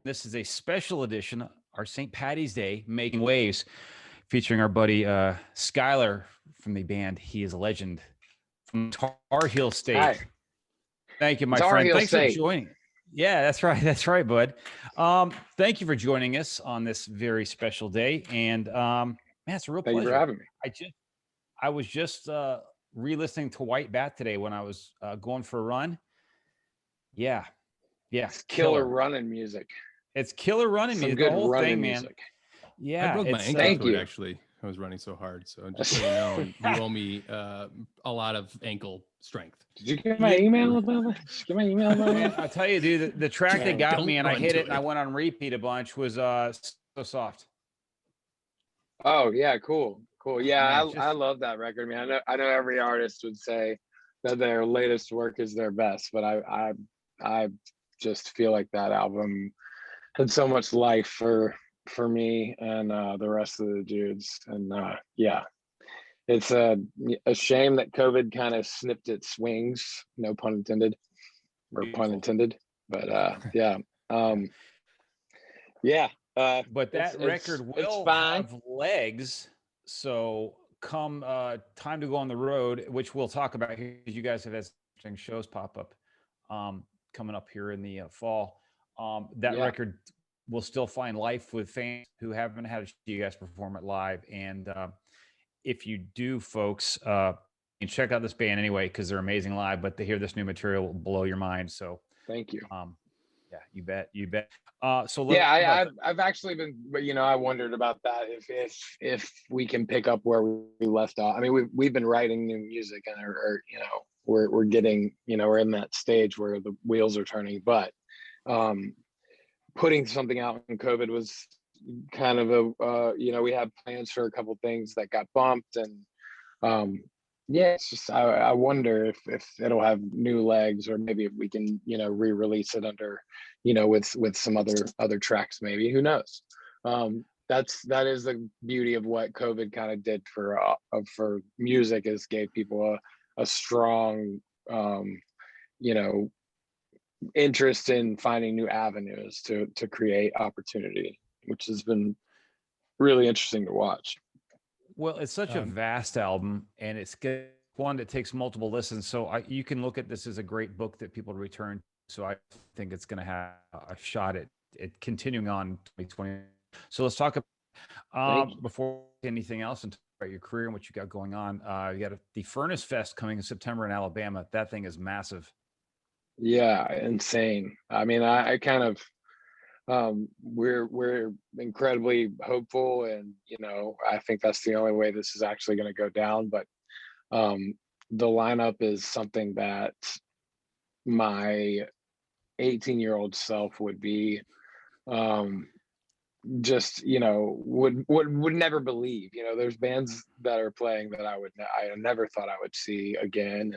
This is a special edition, our St. Patty's Day Making Waves, featuring our buddy Schuyler from the band He Is a Legend from Tar Heel State. Hi. Thank you, my Tar friend. Heel Thanks State. for joining. Yeah, that's right. That's right, bud. Thank you for joining us on this very special day. And man, it's a real pleasure. Thank you for having me. I was just re-listening to White Bat today when I was going for a run. Yeah. It's killer running music. It's killer running music. The whole thing, man. Music. Yeah, I broke my ankle thank to it, you. actually. I was running so hard. So just so you know, you owe me a lot of ankle strength. Did you get my email about that? Did you get my email about Man, that? I tell you, dude, the track that got me and I hit it and I it. went on repeat a bunch was So Soft. Oh yeah, cool. Yeah, Man, I love that record, man. I know every artist would say that their latest work is their best, but I just feel like that album had so much life for me and the rest of the dudes. And yeah, it's a shame that COVID kind of snipped its wings, no pun intended, or Beautiful. pun intended. But yeah, yeah. But that record will have legs. So come time to go on the road, which we'll talk about here, because you guys have had interesting shows pop up coming up here in the fall. That record will still find life with fans who haven't had to see you guys perform it live. And if you do, folks, check out this band anyway, because they're amazing live. But to hear this new material will blow your mind. So thank you. Yeah, you bet. So I've actually been, but I wondered about that if we can pick up where we left off. I mean, we've been writing new music and we're getting, we're in that stage where the wheels are turning, but putting something out in COVID was kind of we had plans for a couple things that got bumped, and it's just I wonder if it'll have new legs, or maybe if we can re-release it under with some other tracks, maybe. Who knows? That is the beauty of what COVID kind of did for music, is gave people a strong interest in finding new avenues to create opportunity, which has been really interesting to watch. Well, it's such a vast album, and it's one that takes multiple listens. So you can look at this as a great book that people return. So I think it's going to have a shot at continuing on 2020. So let's talk about before anything else and talk about your career and what you got going on. You got the Furnace Fest coming in September in Alabama. That thing is massive. Yeah, insane. I mean, I kind of we're incredibly hopeful, and I think that's the only way this is actually going to go down. But the lineup is something that my 18-year-old self would be just would never believe. There's bands that are playing that I never thought I would see again,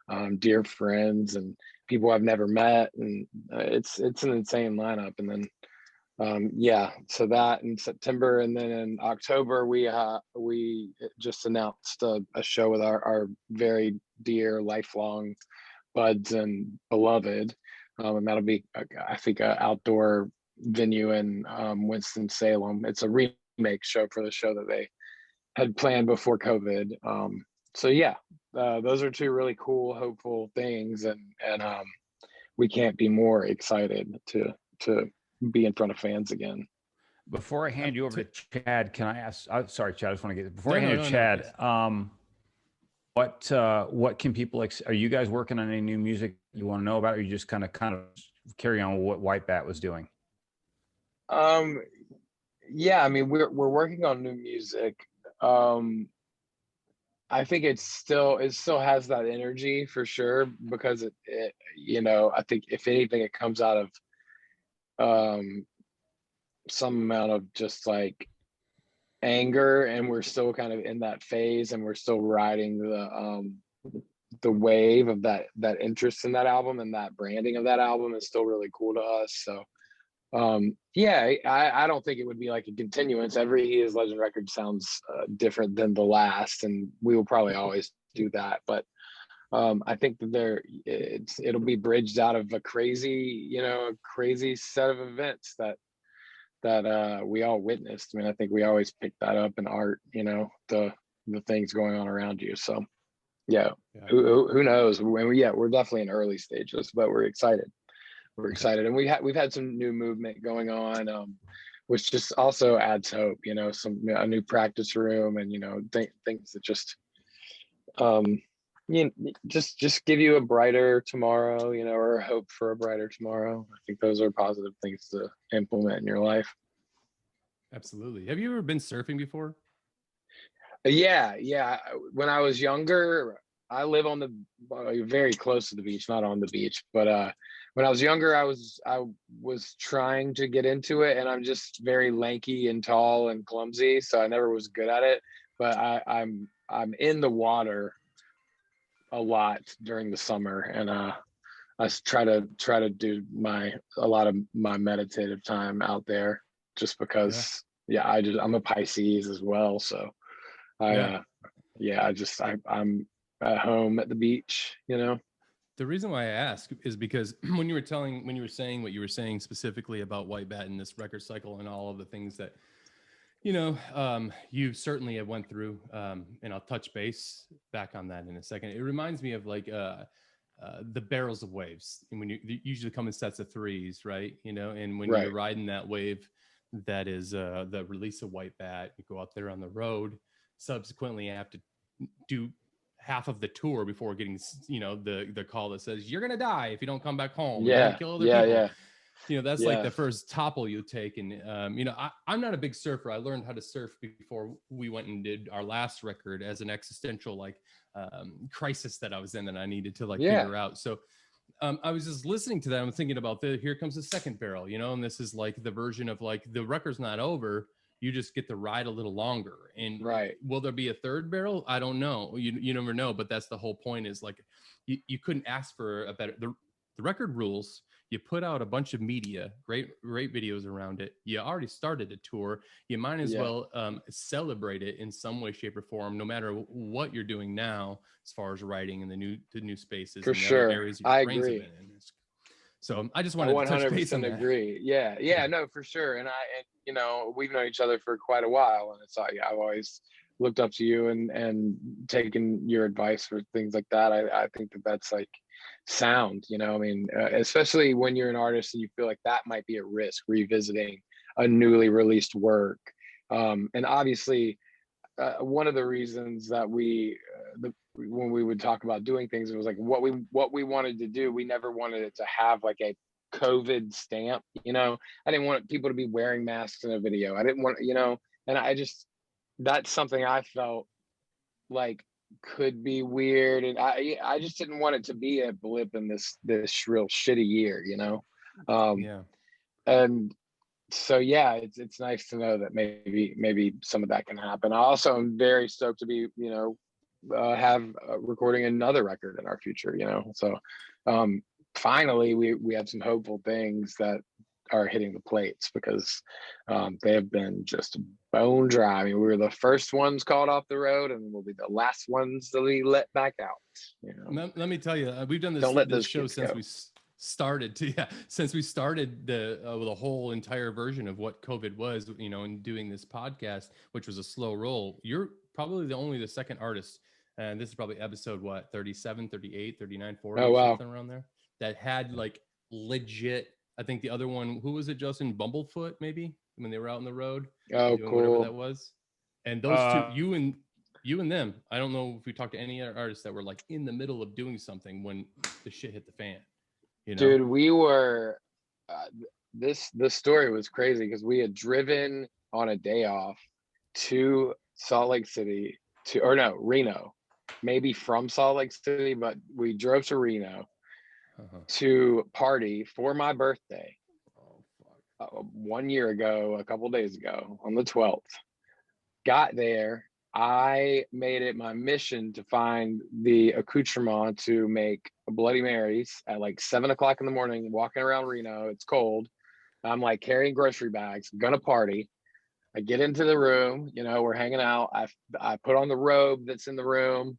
and dear friends and people I've never met, and it's an insane lineup. And then so that in September, and then in October we just announced a show with our very dear lifelong buds and beloved, and that'll be I think an outdoor venue in Winston-Salem. It's a remake show for the show that they had planned before COVID. So yeah, those are two really cool, hopeful things, and we can't be more excited to be in front of fans again. Before I hand you over to Chad, can I ask? Sorry, Chad. I just want to get before I hand you to Chad. What can people? Are you guys working on any new music you want to know about, or you just kind of carry on with what White Bat was doing? Yeah, I mean, we're working on new music. I think it still has that energy for sure, because it I think if anything, it comes out of some amount of just like anger, and we're still kind of in that phase, and we're still riding the wave of that interest in that album, and that branding of that album is still really cool to us. So I don't think it would be like a continuance. Every He Is Legend record sounds different than the last, and we will probably always do that. But I think that it'll be bridged out of a crazy set of events that we all witnessed. I mean, I think we always pick that up in art, the things going on around you. So yeah. Who knows? We're definitely in early stages, but we're excited. We're excited, and we've had some new movement going on, which just also adds hope. A new practice room, and things that just just give you a brighter tomorrow, or hope for a brighter tomorrow. I think those are positive things to implement in your life. Absolutely. Have you ever been surfing before? Yeah. When I was younger, I live on very close to the beach, not on the beach, but when I was younger, I was trying to get into it, and I'm just very lanky and tall and clumsy, so I never was good at it. But I'm in the water a lot during the summer, and I try to do a lot of my meditative time out there, just because I'm a Pisces as well, so I'm at home at the beach. The reason why I ask is because when you were saying what you were saying specifically about White Bat and this record cycle and all of the things that, you certainly have went through, and I'll touch base back on that in a second. It reminds me of like the barrels of waves. And when you usually come in sets of threes, right? And when you're riding that wave, that is the release of White Bat, you go out there on the road, subsequently you have to do half of the tour before getting the call that says you're gonna die if you don't come back home. You're gonna kill other people. That's like the first topple you take. And I'm not a big surfer. I learned how to surf before we went and did our last record as an existential crisis that I was in, and I needed to figure out. So I was just listening to that. I'm thinking about here comes the second barrel, and this is like the version of the record's not over. You just get to ride a little longer. And will there be a third barrel? I don't know. You never know, but that's the whole point, is you couldn't ask for a better, the record rules. You put out a bunch of media, great videos around it. You already started a tour. You might as well celebrate it in some way, shape, or form, no matter what you're doing now, as far as writing in the new spaces. For and the sure. other areas I agree. So I just wanted to touch base on that. agree. Yeah, no, for sure. And we've known each other for quite a while, and I've always looked up to you and taken your advice for things like that. I think that's sound, especially when you're an artist and you feel like that might be at risk, revisiting a newly released work. And obviously, one of the reasons that when we would talk about doing things, it was what we wanted to do. We never wanted it to have a COVID stamp. I didn't want people to be wearing masks in a video. I didn't want, and that's something I felt could be weird, and I just didn't want it to be a blip in this real shitty year. And so it's nice to know that maybe some of that can happen. I also am very stoked to be have recording another record in our future. So finally we have some hopeful things that are hitting the plates, because they have been just bone dry. We were the first ones called off the road, and we'll be the last ones to be let back out. Let me tell you, we've done this show since we started the whole entire version of what COVID was, and doing this podcast, which was a slow roll. You're probably the second artist, and this is probably episode 37, 38, 39, 40, something around there, that had legit. I think the other one, who was it, Justin? Bumblefoot, maybe, when they were out on the road. Oh, cool. Whatever that was. And those two, you and them, I don't know if we talked to any other artists that were in the middle of doing something when the shit hit the fan. Dude, we were, this story was crazy, because we had driven on a day off to Salt Lake City Reno, maybe from Salt Lake City, but we drove to Reno to party for my birthday 1 year ago, a couple days ago, on the 12th. Got there, I made it my mission to find the accoutrement to make Bloody Marys at 7 o'clock in the morning, walking around Reno. It's cold. I'm carrying grocery bags, gonna party. I get into the room, we're hanging out. I put on the robe that's in the room.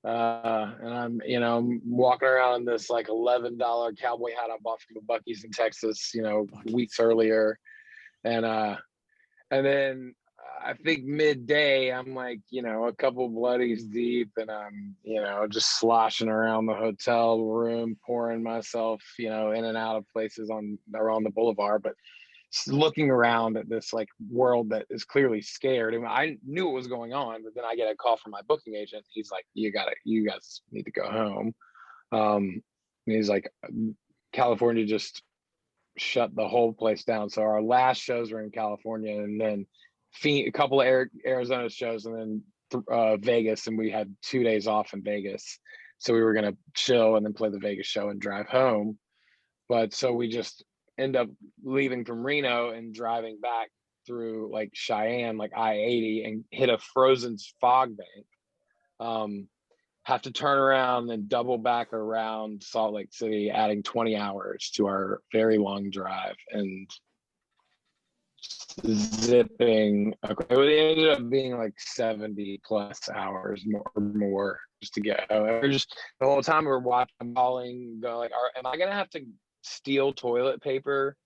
And I'm, I'm walking around in this like $11 cowboy hat I bought from Buc-ee's in Texas, weeks earlier. And then I think midday, I'm like, a couple bloodies deep, and I'm, just sloshing around the hotel room, pouring myself, in and out of places around the boulevard, but looking around at this like world that is clearly scared. And I knew what was going on, but then I get a call from my booking agent. He's like, you guys need to go home. And he's like, California just shut the whole place down. So our last shows were in California, and then a couple of Arizona shows, and then Vegas, and we had 2 days off in Vegas. So we were going to chill and then play the Vegas show and drive home. But so we just end up leaving from Reno and driving back through like Cheyenne, like I-80, and hit a frozen fog bank. Have to turn around and double back around Salt Lake City, adding 20 hours to our very long drive, and zipping. It ended up being like 70 plus hours more just to get home. We're just the whole time we're watching, I'm calling, like, am I gonna have to steal toilet paper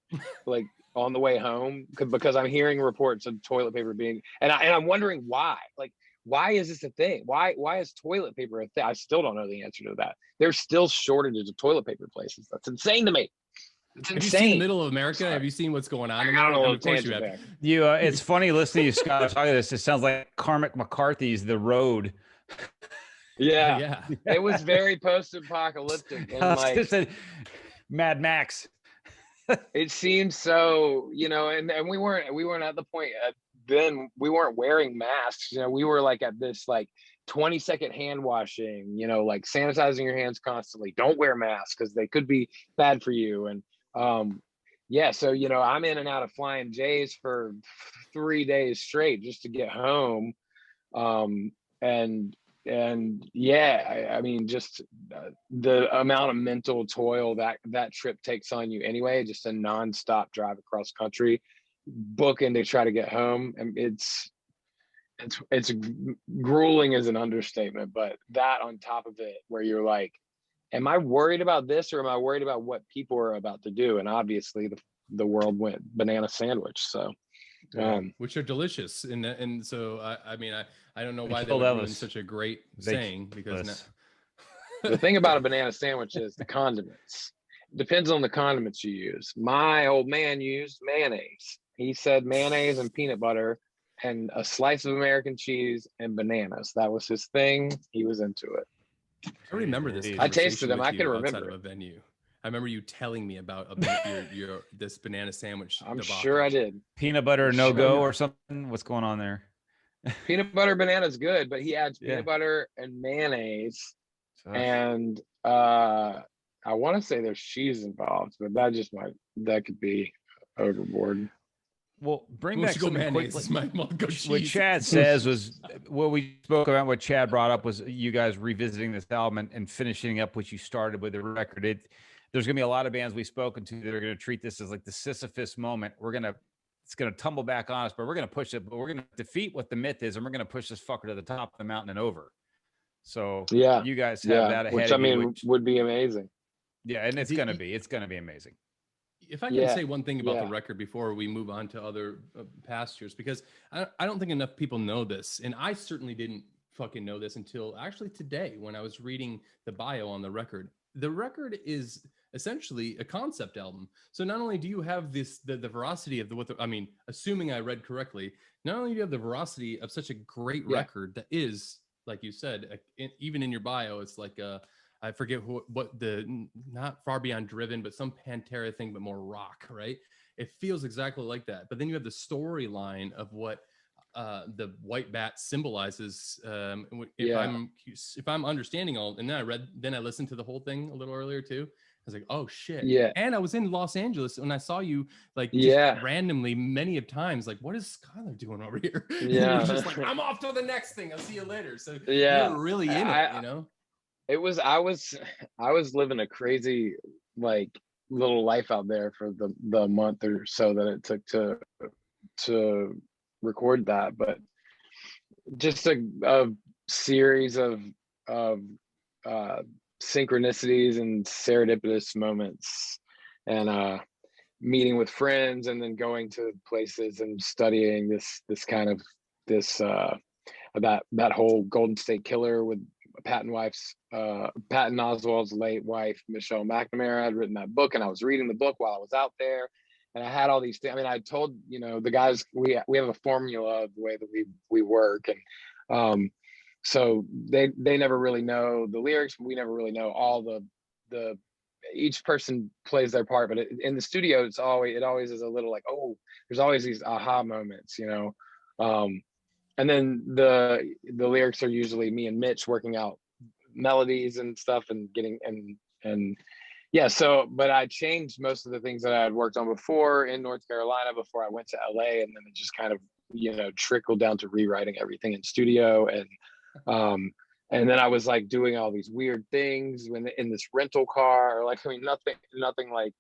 like on the way home? Because I'm hearing reports of toilet paper being, and I'm wondering why. Like, why is this a thing? Why is toilet paper a thing? I still don't know the answer to that. There's still shortages of toilet paper places. That's insane to me. It's have insane. You seen the middle of America? Have you seen what's going on? I don't know. Of course you have. It's funny listening to you, Scott, talking this. It sounds like Cormac McCarthy's The Road. Yeah. It was very post-apocalyptic. And like Mad Max. It seems so, and we weren't at the point then we weren't wearing masks. We were like at this like 20-second hand washing, like sanitizing your hands constantly. Don't wear masks because they could be bad for you. And so I'm in and out of Flying J's for 3 days straight just to get home. I mean, just the amount of mental toil that trip takes on you anyway, just a nonstop drive across country, booking to try to get home. And it's grueling is an understatement, but that on top of it, where you're like, am I worried about this, or am I worried about what people are about to do? And obviously the world went banana sandwich. So which are delicious, and so I mean I don't know why they would ruin such a great saying, because the thing about a banana sandwich is the condiments. It depends on the condiments you use. My old man used mayonnaise. He said mayonnaise and peanut butter and a slice of American cheese and bananas. That was his thing. He was into it. I remember this. I tasted them. I can remember a venue. I remember you telling me about your this banana sandwich. I'm sure I did. Peanut butter no go or something. What's going on there? Peanut butter banana is good, but he adds peanut butter and mayonnaise, and I want to say there's cheese involved, but that could be overboard. Well, bring back something quickly. What Chad says was what we spoke about. What Chad brought up was you guys revisiting this album and finishing up what you started with the record. There's going to be a lot of bands we've spoken to that are going to treat this as like the Sisyphus moment. It's going to tumble back on us, but we're going to push it. But we're going to defeat what the myth is, and we're going to push this fucker to the top of the mountain and over. So you guys have that ahead. Which I mean would be amazing. Yeah, and it's going to be amazing. If I can say one thing about the record before we move on to other pastures, because I don't think enough people know this, and I certainly didn't fucking know this until actually today when I was reading the bio on the record. The record is essentially a concept album. So not only do you have the veracity of assuming I read correctly, not only do you have the veracity of such a great record that is, like you said, even in your bio, it's like I forget what the, not Far Beyond Driven, but some Pantera thing, but more rock, right? It feels exactly like that. But then you have the storyline of what the white bat symbolizes. If I'm understanding all, and then I listened to the whole thing a little earlier too. I was like, oh shit. Yeah. And I was in Los Angeles when I saw you just randomly many of times, like, what is Schuyler doing over here? Yeah. And just like, I'm off to the next thing. I'll see you later. So you're really in it, you know? I was living a crazy like little life out there for the month or so that it took to record that, but just a series of of synchronicities and serendipitous moments, and meeting with friends, and then going to places and studying this kind of that whole Golden State Killer with Patton Oswalt's late wife, Michelle McNamara, had written that book, and I was reading the book while I was out there, and I had all these things. I mean, I told, the guys, we have a formula of the way that we work, and so they never really know the lyrics. We never really know all the each person plays their part, but in the studio, it always is a little like, oh, there's always these aha moments, and then the lyrics are usually me and Mitch working out melodies and stuff and getting and yeah. So, but I changed most of the things that I had worked on before in North Carolina before I went to LA, and then it just kind of trickled down to rewriting everything in studio, and then I was like doing all these weird things when in this rental car, like, I mean, nothing like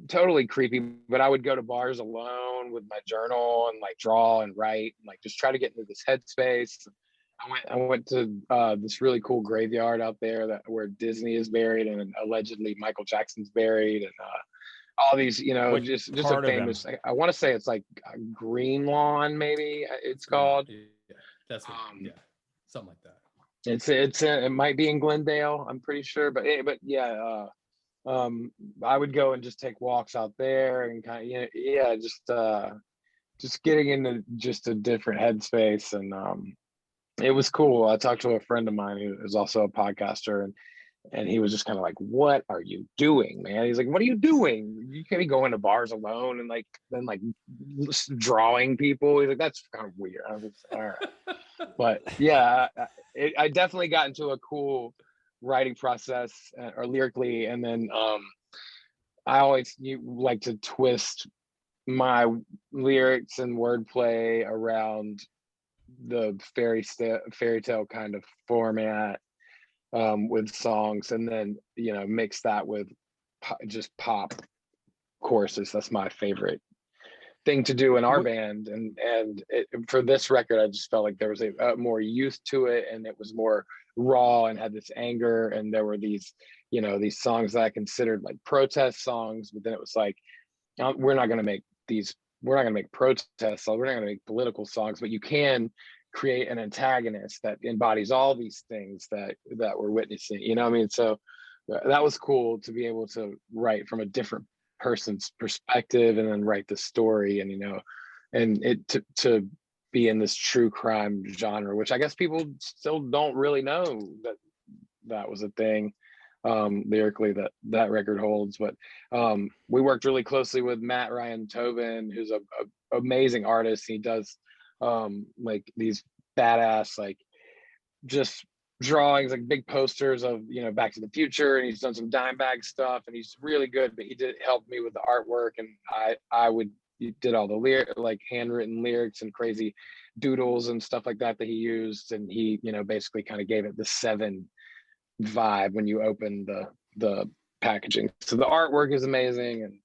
totally creepy, but I would go to bars alone with my journal and like draw and write and like just try to get into this headspace. I went to this really cool graveyard out there where Disney is buried and allegedly Michael Jackson's buried, and all these, just a famous. I want to say it's like Green Lawn, maybe it's called. Yeah, that's something like that. It might be in Glendale, I'm pretty sure, but yeah. I would go and just take walks out there and kind of, just getting into just a different headspace, and it was cool. I talked to a friend of mine who is also a podcaster, and he was just kind of like, "What are you doing, man?" He's like, "What are you doing? You can't be going to bars alone and then drawing people." He's like, "That's kind of weird." I was all right, but yeah, I definitely got into a cool writing process or lyrically, and then I always like to twist my lyrics and wordplay around the fairy tale kind of format with songs, and then mix that with just pop choruses. That's my favorite thing to do in our band, and for this record I just felt like there was a more youth to it, and it was more raw and had this anger, and there were these these songs that I considered like protest songs, but then it was like, we're not going to make protest songs, we're not going to make political songs, but you can create an antagonist that embodies all these things that we're witnessing, I mean? So that was cool to be able to write from a different person's perspective and then write the story, and and it to be in this true crime genre, which I guess people still don't really know that was a thing lyrically that record holds. But we worked really closely with Matt Ryan Tobin, who's a amazing artist. He does like these badass like just drawings, like big posters of Back to the Future, and he's done some Dimebag stuff, and he's really good. But he did help me with the artwork, and I did all the like handwritten lyrics and crazy doodles and stuff like that he used, and he basically kind of gave it the Seven vibe when you open the packaging. So the artwork is amazing, and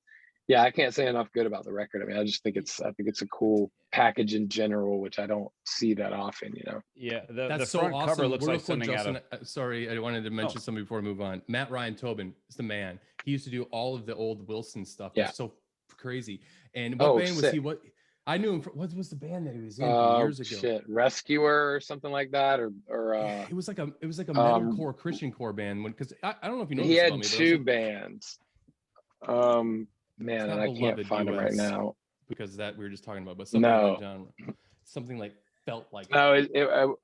yeah, I can't say enough good about the record. I mean, I think it's a cool package in general, which I don't see that often, Yeah, the That's front so awesome. cover looks Real like something Justin, out of. Sorry, I wanted to mention something before we move on. Matt Ryan Tobin is the man. He used to do all of the old Wilson stuff. Yeah. That's so crazy. And what band was he? What I knew him from. What was the band that he was in years ago? Shit, Rescuer or something like that, or yeah, it was like a metalcore Christian core band. Because I don't know if you know. He this had about me, two bands. Man, and I can't find them right now because that we were just talking about. But something in that genre, something like felt like. No,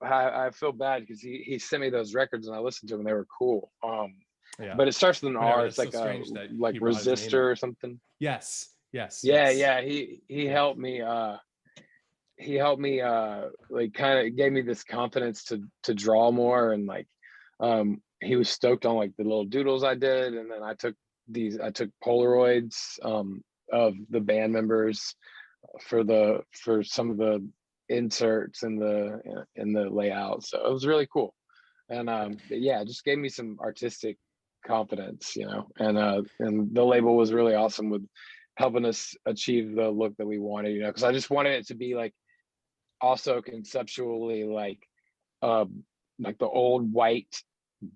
I feel bad because he sent me those records and I listened to them. They were cool. Yeah. But it starts with an R. It's so like Resistor or something. Yes. Yeah. He helped me. He helped me. Like kind of gave me this confidence to draw more, and like he was stoked on like the little doodles I did, and then I took Polaroids of the band members for some of the inserts in the layout. So it was really cool, and yeah, it just gave me some artistic confidence, and the label was really awesome with helping us achieve the look that we wanted, because I just wanted it to be like also conceptually like the old white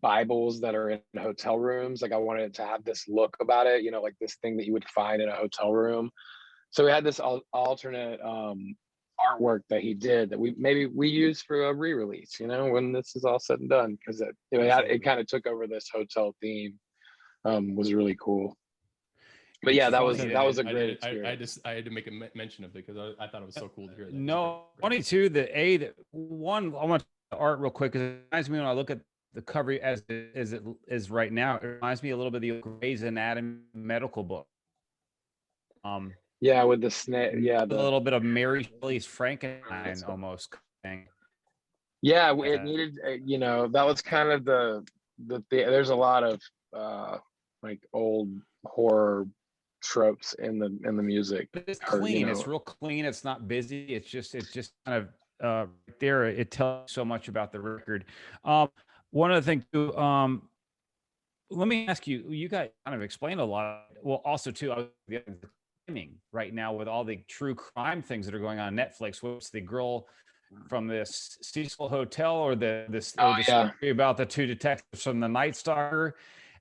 Bibles that are in hotel rooms. Like I wanted it to have this look about it, you know, like this thing that you would find in a hotel room. So we had this alternate artwork that he did that we use for a re-release, you know, when this is all said and done, because it kind of took over this hotel theme. Was really cool. But yeah, that was a great experience. I had to make a mention of it because I thought it was so cool to hear that. No, 22, the one, I want the art real quick, because it reminds me when I look at the cover as it is right now, it reminds me a little bit of the Grey's Anatomy medical book. Yeah, with the snake. Yeah, a little bit of Mary Shelley's Frankenstein almost thing. Yeah, it needed, you know, that was kind of the there's a lot of like old horror tropes in the music. But it's clean. You know, it's real clean. It's not busy. It's just kind of there. It tells so much about the record. One other thing too. Let me ask you. You guys kind of explained a lot. Well, also too, the timing right now with all the true crime things that are going on Netflix. What's the girl from this Cecil Hotel, or the story about the two detectives from the Night Stalker,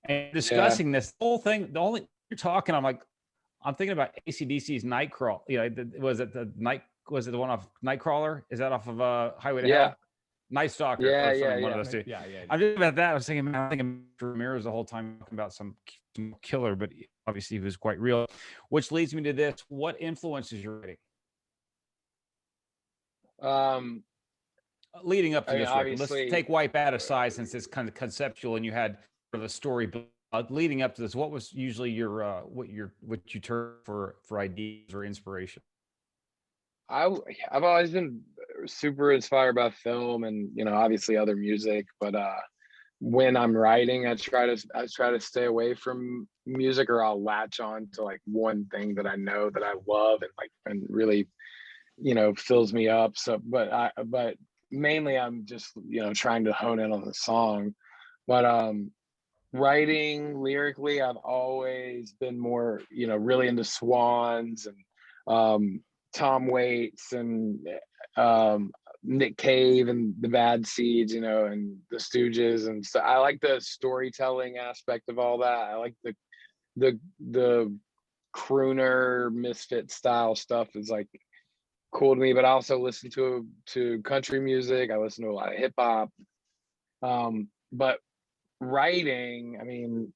and discussing this whole thing. The only you're talking, I'm thinking about AC/DC's Nightcrawler. You know, was it the one off Nightcrawler? Is that off of Highway to Hell? Night Stalker. One of those two. Yeah. I'm thinking about that. I was thinking, man, I'm thinking Ramirez the whole time talking about some killer, but obviously he was quite real. Which leads me to this: what influences your writing? Leading up to this record, let's take Wipe Out aside, since it's kind of conceptual and you had sort of a story. But leading up to this, what was usually your what you turn for ideas or inspiration? I've always been super inspired by film and, you know, obviously other music, but when I'm writing, I try to stay away from music, or I'll latch on to like one thing that I know that I love and really, you know, fills me up. So but mainly I'm just, you know, trying to hone in on the song. But writing lyrically, I've always been more, you know, really into Swans and Tom Waits and Nick Cave and the Bad Seeds, you know, and the Stooges. And so I like the storytelling aspect of all that. I like the crooner misfit style stuff is like cool to me, but I also listen to country music. I listen to a lot of hip hop. But writing, I mean,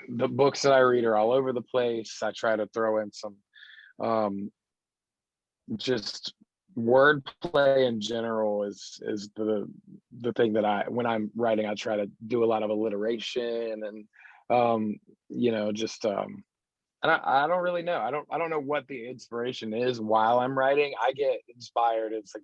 the books that I read are all over the place. I try to throw in some just wordplay in general is the thing that when I'm writing, I try to do a lot of alliteration and you know, just and I don't really know. I don't know what the inspiration is while I'm writing. I get inspired. It's like,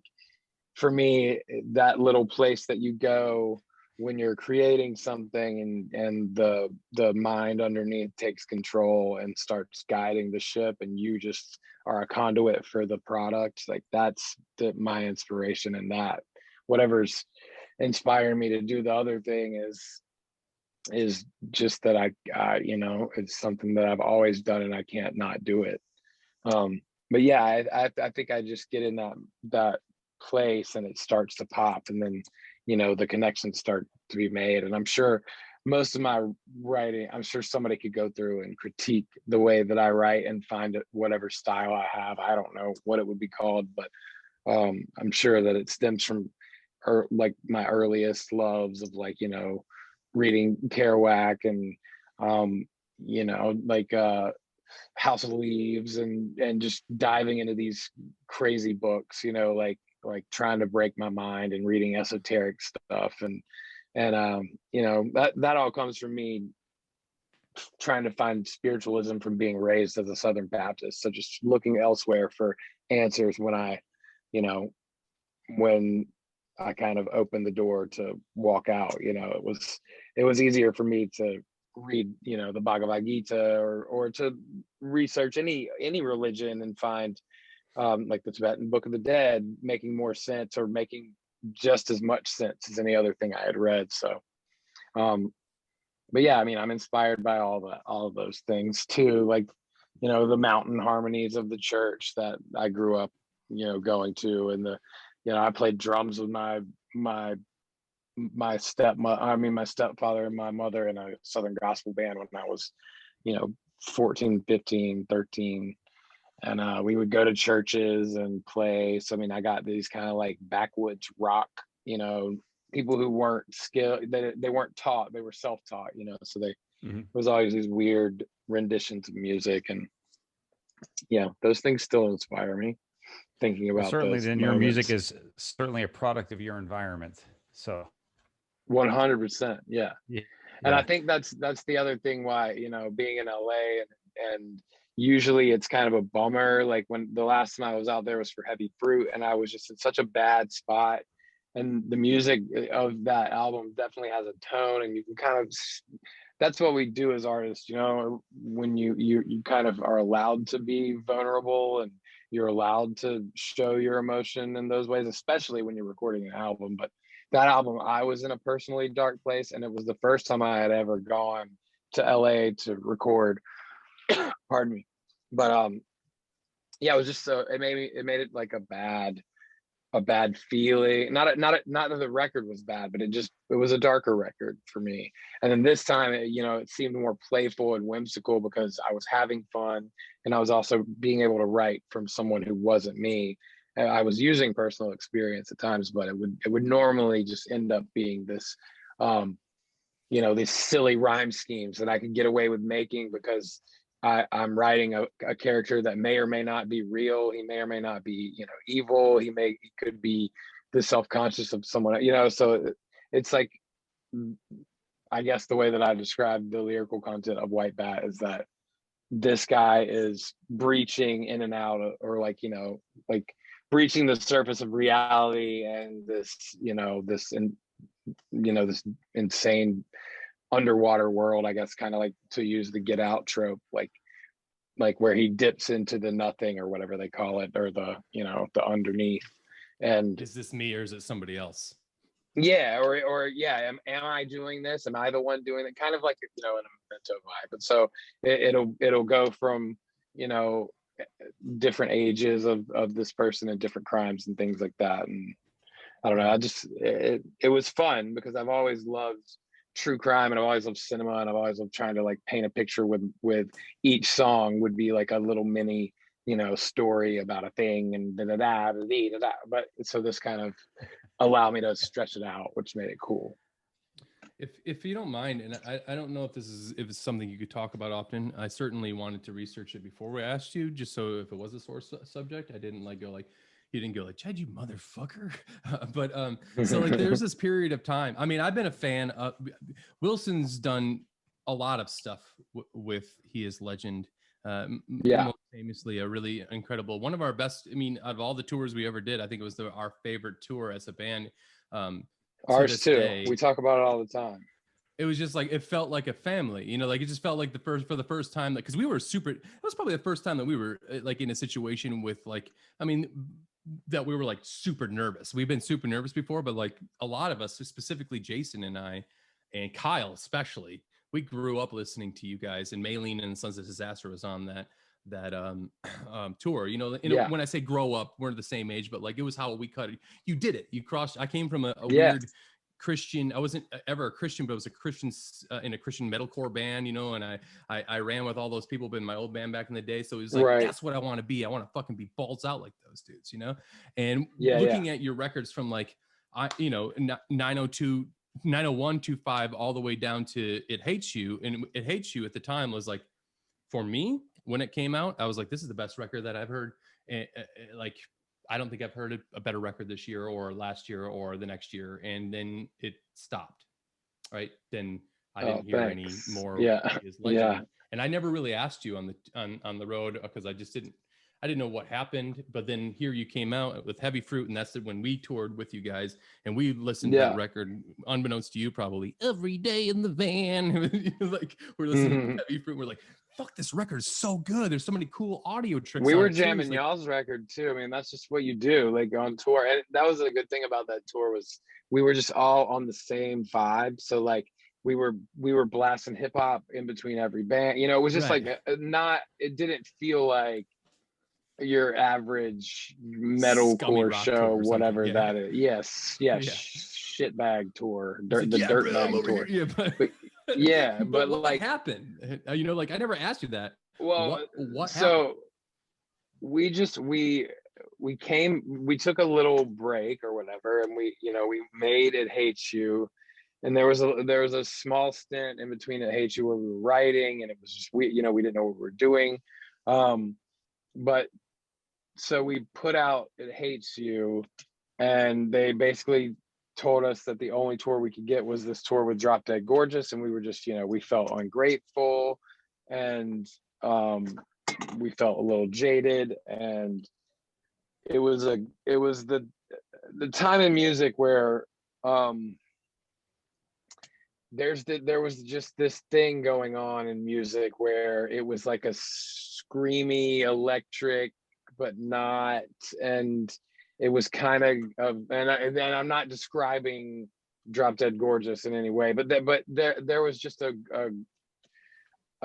for me, that little place that you go when you're creating something and the mind underneath takes control and starts guiding the ship, and you just are a conduit for the product. Like that's my inspiration, and that whatever's inspiring me to do the other thing is just that I you know, it's something that I've always done and I can't not do it. But yeah, I think I just get in that place and it starts to pop, and then, you know, the connections start to be made. And I'm sure most of my writing, I'm sure somebody could go through and critique the way that I write and find whatever style I have. I don't know what it would be called, but I'm sure that it stems from like my earliest loves of, like, you know, reading Kerouac and you know, like House of Leaves and just diving into these crazy books, you know, like trying to break my mind and reading esoteric stuff and you know, that all comes from me trying to find spiritualism from being raised as a Southern Baptist. So just looking elsewhere for answers when I kind of opened the door to walk out, you know, it was easier for me to read, you know, the Bhagavad Gita or to research any religion and find like the Tibetan Book of the Dead making more sense, or making just as much sense as any other thing I had read. So but yeah, I mean, I'm inspired by all of those things too, like, you know, the mountain harmonies of the church that I grew up, you know, going to, and you know, I played drums with my my stepfather and my mother in a Southern gospel band when I was, 14, 15, 13. And we would go to churches and play. So, I mean, I got these kind of like backwoods rock, people who weren't skilled, they weren't taught, they were self-taught, so they, it was always these weird renditions of music. And yeah, those things still inspire me thinking about certainly those then moments. Your music is certainly a product of your environment. So 100%. Yeah. Yeah. And I think that's the other thing why, being in LA and usually it's kind of a bummer. Like when the last time I was out there was for Heavy Fruit and I was just in such a bad spot. And the music of that album definitely has a tone, and you can kind of, that's what we do as artists, when you kind of are allowed to be vulnerable and you're allowed to show your emotion in those ways, especially when you're recording an album. But that album, I was in a personally dark place, and it was the first time I had ever gone to LA to record. Pardon me. But yeah, it was just so it made it like a bad feeling. Not that the record was bad, but it was a darker record for me. And then this time, it seemed more playful and whimsical because I was having fun, and I was also being able to write from someone who wasn't me. And I was using personal experience at times, but it would normally just end up being this, these silly rhyme schemes that I could get away with making because I'm writing a character that may or may not be real. He may or may not be, evil. He could be the self-conscious of someone, so it's like, I guess the way that I describe the lyrical content of White Bat is that this guy is breaching in and out of, or like, like breaching the surface of reality, and this, this insane underwater world, I guess, kind of like, to use the Get Out trope, like where he dips into the nothing or whatever they call it, or the, the underneath. And is this me or is it somebody else? Yeah, or yeah, am I doing this? Am I the one doing it? Kind of like, in a Memento vibe. But so it'll go from, different ages of this person and different crimes and things like that. And I don't know, it was fun because I've always loved true crime, and I've always loved cinema, and I've always loved trying to like paint a picture with each song would be like a little mini, story about a thing, and da-da-da. But so this kind of allowed me to stretch it out, which made it cool. If you don't mind, and I don't know if it's something you could talk about often. I certainly wanted to research it before we asked you, just so if it was a source subject, I didn't like go like, you didn't go like, Chad, you motherfucker. But so like there's this period of time. I mean, I've been a fan of Wilson's done a lot of stuff with He Is Legend. Most famously a really incredible, one of our best, I mean, out of all the tours we ever did, I think it was our favorite tour as a band. Ours too. Day, we talk about it all the time. It was just like, it felt like a family, like it just felt like for the first time, that because we were it was probably the first time that we were like in a situation with like, I mean, that we were like super nervous. We've been super nervous before, but like a lot of us, specifically Jason and I, and Kyle especially, we grew up listening to you guys, and Maylene and Sons of Disaster was on that tour. When I say grow up, we're the same age, but like it was how we cut it. You did it. You crossed. I came from a weird Christian. I wasn't ever a Christian, but I was a Christian in a Christian metalcore band, and I ran with all those people in my old band back in the day. So it was like, that's what I want to be. I want to fucking be balls out like those dudes, And looking at your records from like, 902, 90125 all the way down to It Hates You, and It Hates You at the time was like, for me, when it came out, I was like, this is the best record that I've heard. Like, I don't think I've heard a better record this year or last year or the next year. And then it stopped, right? Then I didn't hear any more. Yeah. And I never really asked you on the road because I didn't know what happened. But then here you came out with Heavy Fruit, and that's when we toured with you guys, and we listened to that record, unbeknownst to you, probably every day in the van. Like we're listening to Heavy Fruit, we're like, fuck, this record is so good. There's so many cool audio tricks. We were jamming y'all's record too. I mean, that's just what you do, like on tour. And that was a good thing about that tour, was we were just all on the same vibe. So like we were blasting hip hop in between every band. It was just like it didn't feel like your average metalcore show, whatever that is. Yes. shitbag tour, Like, the dirt bag tour. Yeah, but yeah, but what like happened? You know, like I never asked you that. Well, what so happened? we took a little break or whatever, and we made It Hates You, and there was a small stint in between It Hates You where we were writing, and it was just we didn't know what we were doing, but so we put out It Hates You, and they basically told us that the only tour we could get was this tour with Drop Dead Gorgeous, and we were just we felt ungrateful, and we felt a little jaded, and it was the time in music where there was just this thing going on in music where it was like a screamy electric but not, and it was kind of and I'm not describing Drop Dead Gorgeous in any way, but there was just a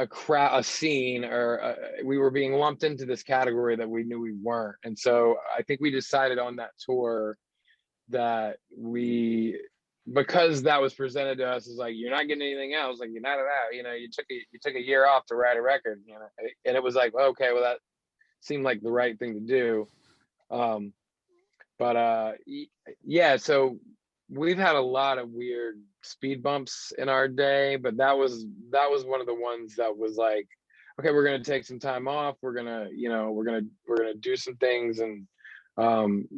crowd, a scene, or we were being lumped into this category that we knew we weren't. And so I think we decided on that tour that because that was presented to us as like, you're not getting anything else, like you're not allowed, you took a year off to write a record, and it was like, okay, well, that seemed like the right thing to do. Yeah, so we've had a lot of weird speed bumps in our day, but that was one of the ones that was like, okay, we're gonna take some time off, we're gonna do some things and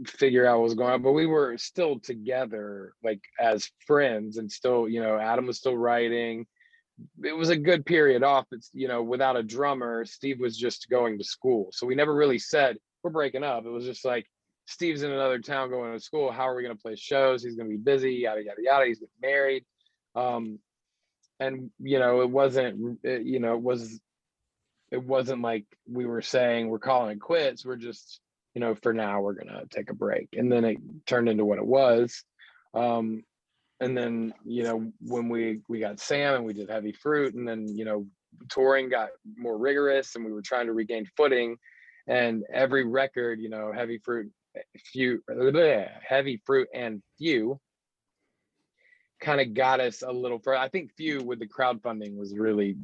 figure out what's going on. But we were still together, like as friends, and still, Adam was still writing. It was a good period off. It's without a drummer, Steve was just going to school, so we never really said we're breaking up. It was just like, Steve's in another town going to school. How are we going to play shows? He's going to be busy, yada, yada, yada. He's getting married. And, it wasn't like we were saying we're calling it quits. We're just, for now we're going to take a break. And then it turned into what it was. And then, when we got Sam and we did Heavy Fruit, and then, touring got more rigorous and we were trying to regain footing. And every record, Heavy Fruit and Few kind of got us a little further. I think Few with the crowdfunding was really,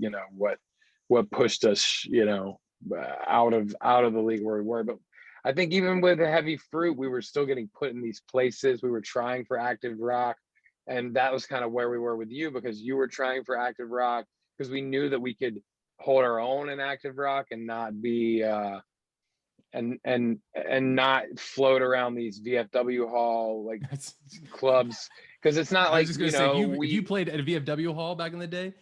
what pushed us, out of the league where we were. But I think even with the Heavy Fruit, we were still getting put in these places. We were trying for active rock, and that was kind of where we were with you, because you were trying for active rock, because we knew that we could hold our own in active rock and not be and not float around these VFW hall like clubs, because it's not like, I was just gonna say, you played at a VFW hall back in the day.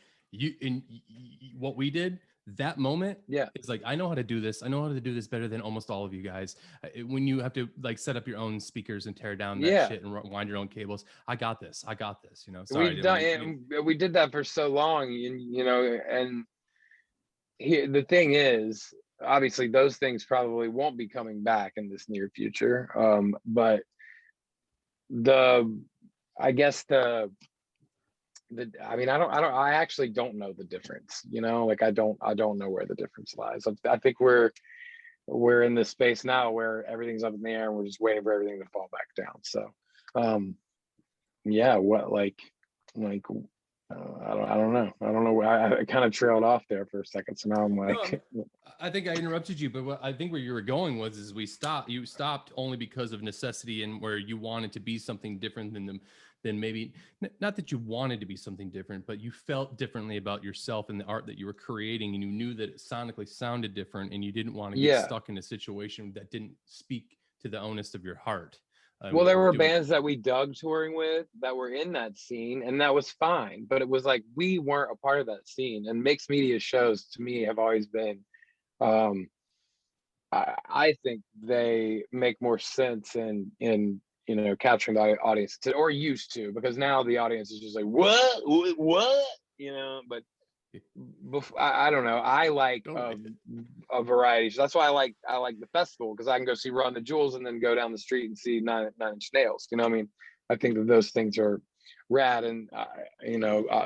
What we did that moment, it's like, I know how to do this. I know how to do this better than almost all of you guys. When you have to like set up your own speakers and tear down that shit and wind your own cables, I got this. Sorry, we did that for so long, and the thing is, obviously those things probably won't be coming back in this near future. But I actually don't know the difference, like I don't know where the difference lies. I think we're in this space now where everything's up in the air and we're just waiting for everything to fall back down. So I don't know. I kind of trailed off there for a second, so now I'm like, no, I think I interrupted you, but I think where you were going is you stopped only because of necessity, and where you wanted to be something different than maybe, not that you wanted to be something different, but you felt differently about yourself and the art that you were creating, and you knew that it sonically sounded different, and you didn't want to get stuck in a situation that didn't speak to the honest of your heart. Well, there were bands that we dug touring with that were in that scene, and that was fine. But it was like, we weren't a part of that scene. And mixed media shows, to me, have always been, I think they make more sense in capturing the audience, or used to, because now the audience is just like, what, but I don't know. I like a variety. So that's why I like the festival, because I can go see Run the Jewels and then go down the street and see Nine Inch Nails. I think that those things are rad, and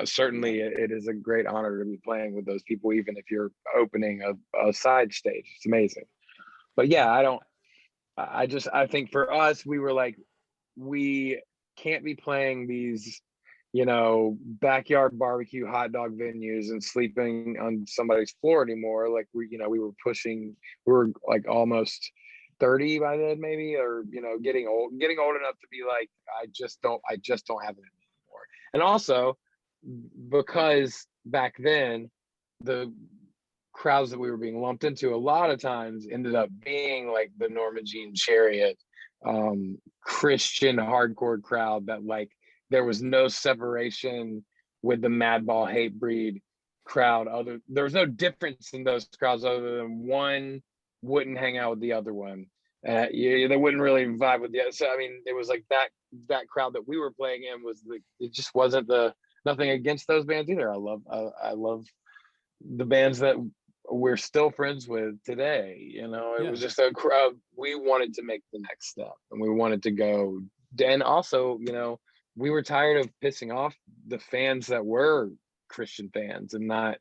certainly it is a great honor to be playing with those people, even if you're opening a side stage. It's amazing. But yeah, I think for us, we were like, we can't be playing these, you know, backyard barbecue hot dog venues and sleeping on somebody's floor anymore. Like we were like almost 30 by then, maybe, or, you know, getting old enough to be like, I just don't have it anymore. And also because back then the crowds that we were being lumped into a lot of times ended up being like the Norma Jean Chariot Christian hardcore crowd, that like there was no separation with the Madball hate breed crowd. There was no difference in those crowds other than one wouldn't hang out with the other one. They wouldn't really vibe with the other. So I mean, it was like that crowd that we were playing in was like, it just wasn't nothing against those bands either. I love the bands that we're still friends with today. You know, it was just a crowd. We wanted to make the next step, and we wanted to go. And also, you know, we were tired of pissing off the fans that were Christian fans, and not,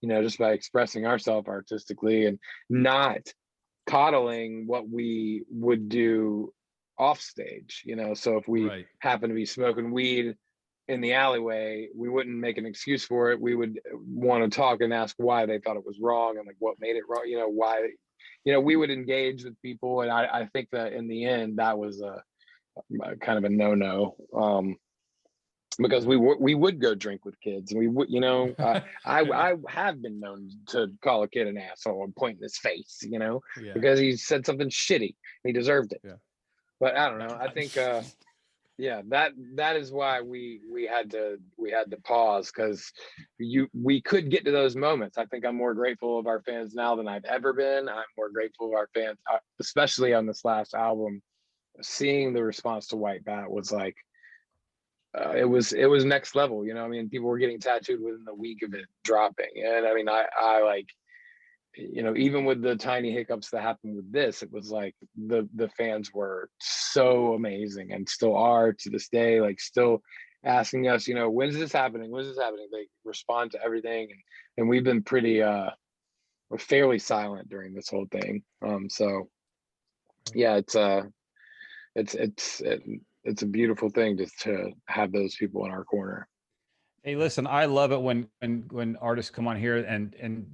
you know, just by expressing ourselves artistically and not coddling what we would do off stage, you know. So if we happen to be smoking weed in the alleyway, we wouldn't make an excuse for it. We would want to talk and ask why they thought it was wrong and like what made it wrong, you know, why, you know, we would engage with people. And I think that in the end that was a kind of a no-no, because we would go drink with kids, and we would, you know, I have been known to call a kid an asshole and point in his face, you know, because he said something shitty. He deserved it. But I don't know. I think that is why we had to pause, because we could get to those moments. I think I'm more grateful of our fans now than I've ever been. I'm more grateful of our fans, especially on this last album. Seeing the response to White Bat was like, it was next level, you know. I mean, people were getting tattooed within the week of it dropping, and I mean, I like, you know, even with the tiny hiccups that happened with this, it was like the fans were so amazing, and still are to this day, like still asking us, you know, when's this happening? They respond to everything, and we've been pretty we're fairly silent during this whole thing. So yeah, it's a beautiful thing just to have those people in our corner. Hey, listen, I love it when artists come on here and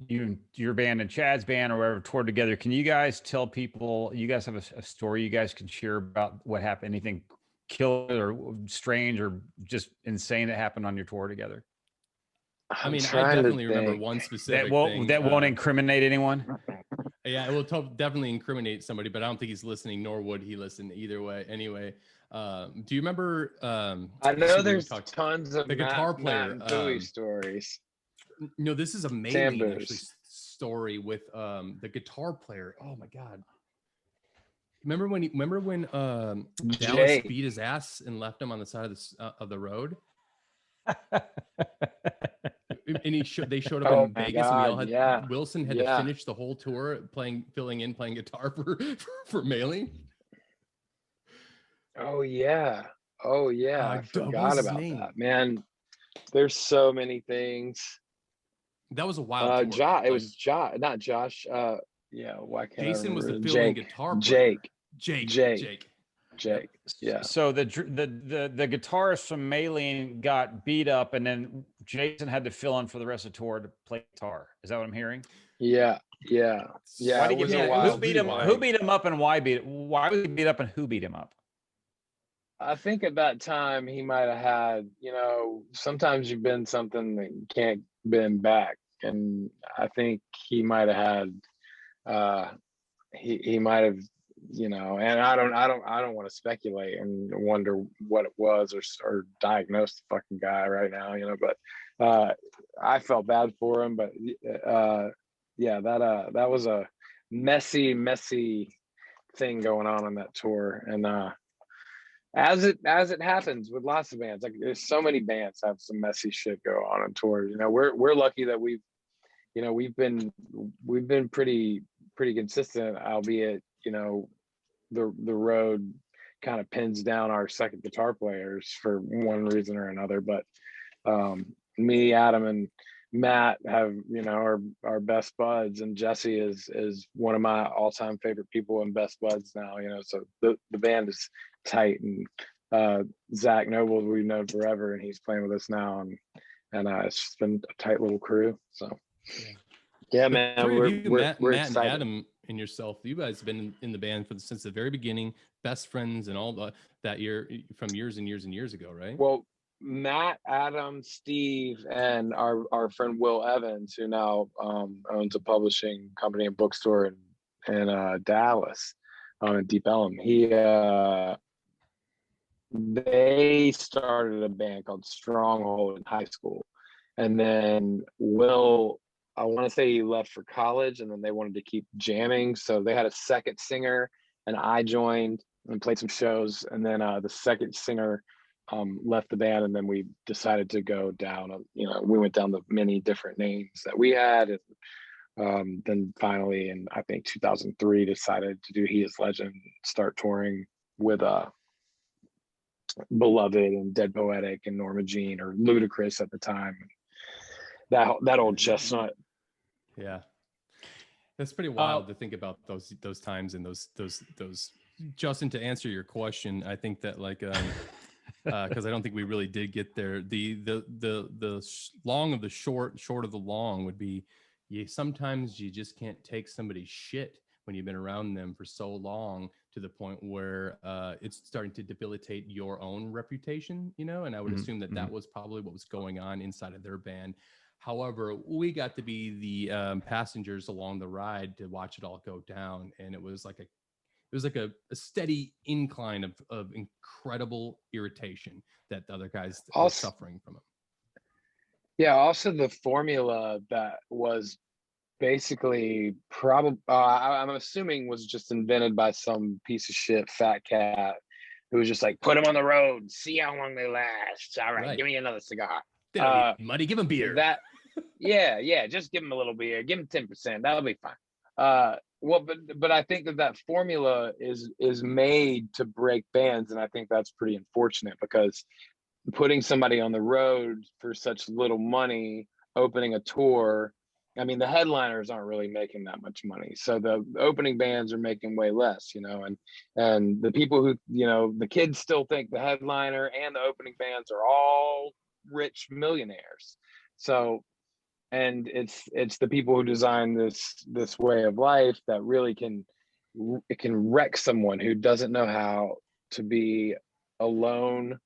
your band and Chad's band or whatever toured together. Can you guys tell people, you guys have a story you guys can share about what happened, anything killer or strange or just insane that happened on your tour together? I mean, I definitely remember one specific thing. That won't incriminate anyone? Yeah, it will definitely incriminate somebody, but I don't think he's listening, nor would he listen either way. Anyway, do you remember? I know there's tons of the guitar player stories. No, this is a Maylene actually story with the guitar player. Oh my god! Remember when Dallas beat his ass and left him on the side of the road? And they showed up in Vegas, and we all had Wilson had to finish the whole tour playing guitar for Maylene. Oh yeah, I forgot about that, man. There's so many things. That was a wild tour. It was Josh, not Josh. Yeah, why can't Jason I was the fill-in guitar player. Jake. Yeah. So the guitarist from Maylene got beat up, and then Jason had to fill in for the rest of the tour to play guitar. Is that what I'm hearing? Yeah. Why did who beat him? Who beat him up, and why was he beat up, and who beat him up? I think at that time he might have had, you know, sometimes you've been something that you can't bend back, and I think he might have had he might have, you know, and I don't want to speculate and wonder what it was or diagnose the fucking guy right now, you know, but I felt bad for him. But yeah, that was a messy thing going on that tour. And as it happens with lots of bands, like there's so many bands have some messy shit go on tours. You know, we're lucky that we've been pretty consistent, albeit, you know, the road kind of pins down our second guitar players for one reason or another. But me, Adam, and Matt have, you know, our best buds, and Jesse is one of my all-time favorite people and best buds now, you know. So the band is tight, and Zach Noble, we've known forever, and he's playing with us now, and it's been a tight little crew. So yeah, man, Matt we're and excited. Adam and yourself, you guys have been in the band since the very beginning, best friends and all that year from years and years and years ago, right? Well, Matt, Adam, Steve, and our friend Will Evans, who now owns a publishing company and bookstore in Dallas, in Deep Ellum. They started a band called Stronghold in high school, and then Will, I want to say he left for college, and then they wanted to keep jamming, so they had a second singer, and I joined and played some shows, and then the second singer left the band, and then we decided to go down. We went down the many different names that we had, and then finally, in I think 2003, decided to do He Is Legend, start touring with Beloved and Dead Poetic and Norma Jean, or Ludacris at the time. That old chestnut. Yeah, that's pretty wild to think about those times and those. Justin, to answer your question, I think that because I don't think we really did get there. The long of the short of the long would be, sometimes you just can't take somebody's shit when you've been around them for so long, to the point where it's starting to debilitate your own reputation, and I would assume that was probably what was going on inside of their band. However, we got to be the passengers along the ride to watch it all go down, and it was like a steady incline of incredible irritation that the other guys were suffering from it. Yeah, also the formula that was basically I'm assuming was just invented by some piece of shit fat cat who was just like, put them on the road, see how long they last. All right. Give me another cigar. They don't need money, give them beer. Yeah, just give them a little beer, give them 10%, that'll be fine. But I think that formula is made to break bands, and I think that's pretty unfortunate, because putting somebody on the road for such little money, opening a tour, I mean, the headliners aren't really making that much money, so the opening bands are making way less, and the people who, the kids still think the headliner and the opening bands are all rich millionaires. So, and it's the people who design this way of life that really can wreck someone who doesn't know how to be alone,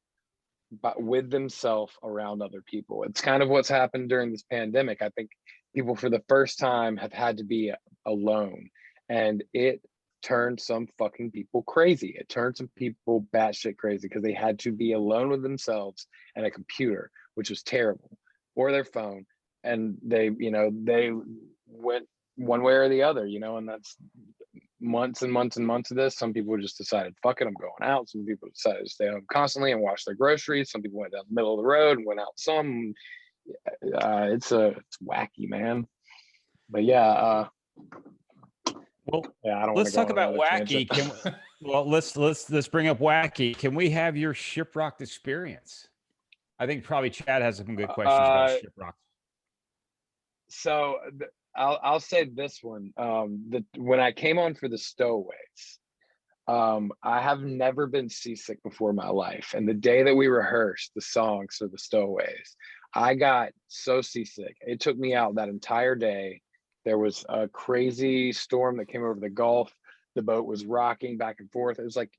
but with themselves around other people. It's kind of what's happened during this pandemic. I think people for the first time have had to be alone, and it turned some fucking people crazy. It turned some people batshit crazy, because they had to be alone with themselves and a computer, which was terrible, or their phone, and they went one way or the other, and that's months and months and months of this. Some people just decided, fuck it, I'm going out. Some people decided to stay home constantly and wash their groceries. Some people went down the middle of the road and went out some. It's wacky, man. But yeah, I don't. Let's talk about wacky. Let's bring up wacky. Can we have your ShipRocked experience? I think probably Chad has some good questions about ShipRocked. So I'll say this one. When I came on for the Stowaways, I have never been seasick before in my life. And the day that we rehearsed the songs for the Stowaways, I got so seasick. It took me out that entire day. There was a crazy storm that came over the Gulf. The boat was rocking back and forth. It was like,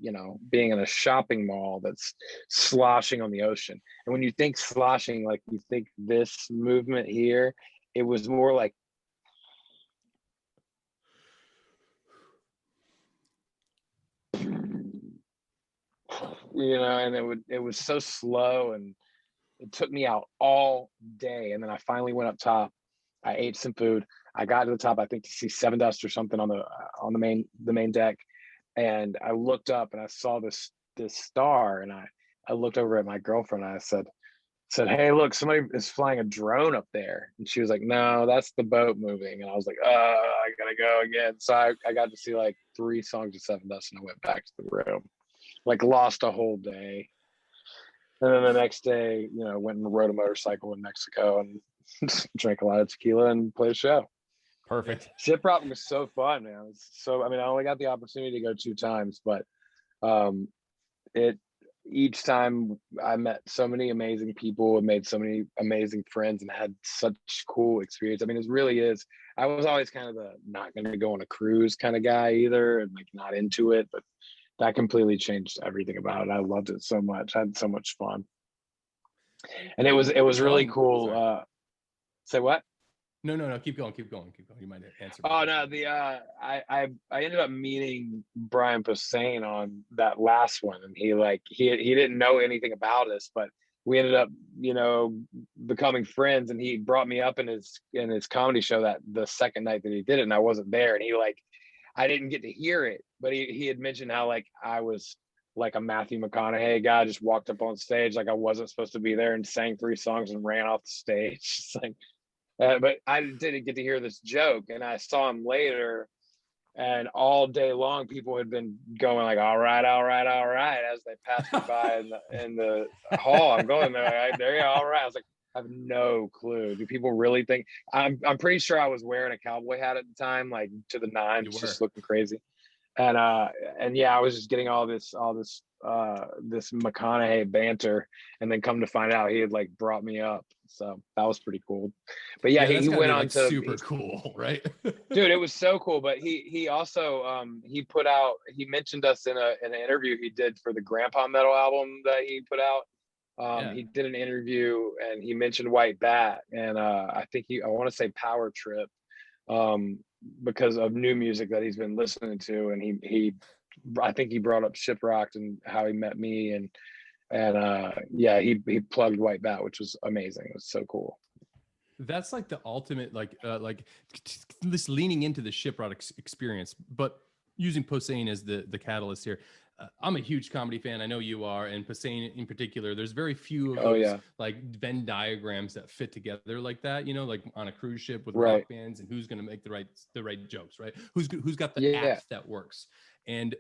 being in a shopping mall that's sloshing on the ocean. And when you think sloshing, like you think this movement here, it was more like, and it was so slow, and it took me out all day. And then I finally went up top. I ate some food. I got to the top, I think, to see Seven Dust or something on the main deck. And I looked up and I saw this star, and I looked over at my girlfriend and I said, hey, look, somebody is flying a drone up there. And she was like, no, that's the boat moving. And I was like, I gotta go again. So I got to see like 3 songs of Seven Dust, and I went back to the room, like lost a whole day. And then the next day, went and rode a motorcycle in Mexico and drank a lot of tequila and played a show. Perfect. ShipRocked was so fun, man. I only got the opportunity to go 2 times, but each time I met so many amazing people and made so many amazing friends and had such cool experience. I mean, it really is. I was always kind of the not going to go on a cruise kind of guy either, and like not into it, but that completely changed everything about it. I loved it so much. I had so much fun. And it was really cool. Say what? No. Keep going. You might answer. Oh no, I ended up meeting Brian Posehn on that last one, and he didn't know anything about us, but we ended up, becoming friends, and he brought me up in his comedy show that the second night that he did it, and I wasn't there, and I didn't get to hear it, but he had mentioned how like I was like a Matthew McConaughey guy, just walked up on stage like I wasn't supposed to be there and sang 3 songs and ran off the stage. It's like, but I didn't get to hear this joke, and I saw him later, and all day long people had been going like, all right, as they passed me by in the hall. I'm going there you go, all right. I was like, I have no clue. Do people really think I'm pretty sure I was wearing a cowboy hat at the time, like to the nines, just looking crazy. And yeah, I was just getting all this McConaughey banter, and then come to find out he had like brought me up. So that was pretty cool. But yeah, he went on to super cool, right? Dude, it was so cool. But he also he mentioned us in an interview he did for the Grandpa Metal album that he put out. He did an interview and he mentioned White Bat, and I want to say Power Trip, because of new music that he's been listening to, and I think he brought up ShipRocked and how he met me, and he plugged White Bat, which was amazing. It was so cool. That's like the ultimate, like this leaning into the ShipRocked experience, but using Posehn as the catalyst here. I'm a huge comedy fan. I know you are, and Posehn in particular. There's very few of those like Venn diagrams that fit together like that. Like on a cruise ship with rock bands, and who's going to make the right jokes, right? Who's got the act that works? And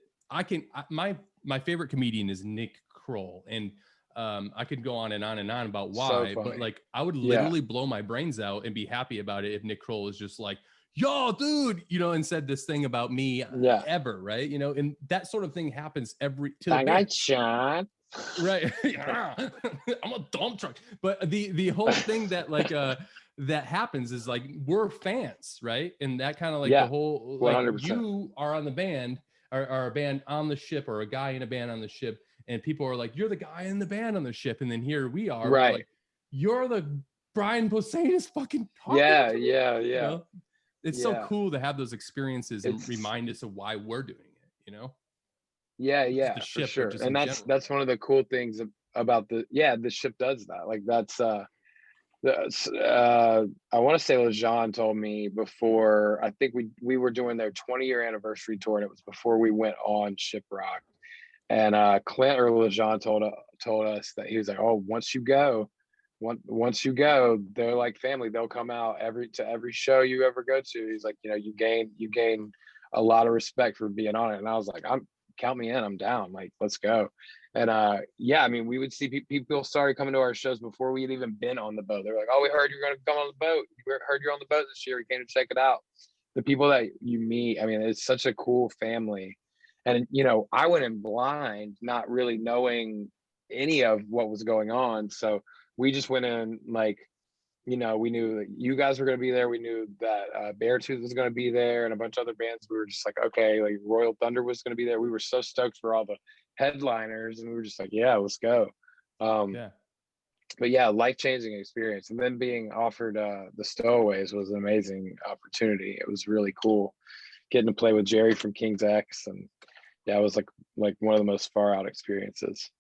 my favorite comedian is Nick Kroll, and I could go on and on and on about why, but like I would literally blow my brains out and be happy about it if Nick Kroll is just like, yo, dude, and said this thing about me ever, right? And that sort of thing happens every to the night, Sean. Right. I'm a dump truck. But the whole thing that like that happens is like we're fans, right? And that kind of like the whole like 100%. You are on the band, or a band on the ship, or a guy in a band on the ship, and people are like, you're the guy in the band on the ship, and then here we are, right? Like, you're the Brian Posehn is fucking talking to me. It's so cool to have those experiences and remind us of why we're doing it, Yeah, for sure. And that's one of the cool things about the ship does that. Like that's I want to say LeJean told me before, I think we were doing their 20-year anniversary tour, and it was before we went on ShipRocked. And Clint or LeJean told us that he was like, oh, once you go, they're like family. They'll come out to every show you ever go to. He's like, you gain a lot of respect for being on it. And I was like, count me in. I'm down. Like, let's go. And I mean, we would see people started coming to our shows before we had even been on the boat. They're like, oh, we heard you're going to come on the boat. We heard you're on the boat this year. We came to check it out. The people that you meet, I mean, it's such a cool family. And, I went in blind, not really knowing any of what was going on. So we just went in like, we knew that you guys were going to be there. We knew that Beartooth was going to be there, and a bunch of other bands. We were just like, okay, like Royal Thunder was going to be there. We were so stoked for all the headliners, and we were just like, yeah, let's go. But yeah, life-changing experience. And then being offered the Stowaways was an amazing opportunity. It was really cool getting to play with Jerry from King's X, and it was like one of the most far out experiences.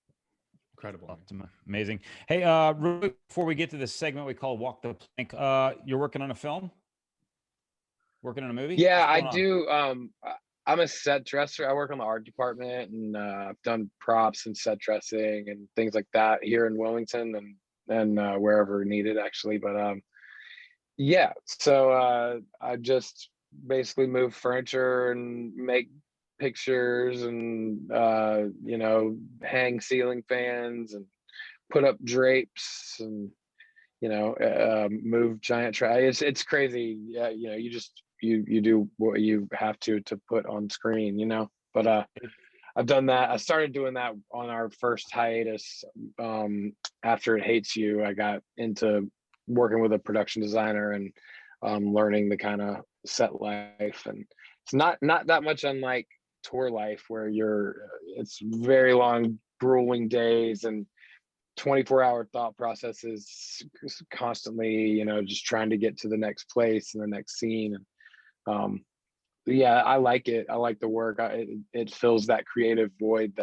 Incredible. Amazing. Hey, before we get to this segment we call Walk the Plank, you're working on a film? Working on a movie? Yeah, I do. I'm a set dresser. I work on the art department, and I've done props and set dressing and things like that here in Wilmington and wherever needed, actually. But so I just basically move furniture and make pictures and hang ceiling fans and put up drapes and move giant trays. It's crazy. You do what you have to put on screen, but I've done that. I started doing that on our first hiatus. After It Hates You, I got into working with a production designer and learning the kind of set life. And it's not that much unlike tour life, where it's very long, grueling days and 24-hour thought processes constantly, you know, just trying to get to the next place and the next scene. And yeah, I like it. I like the work. It fills that creative void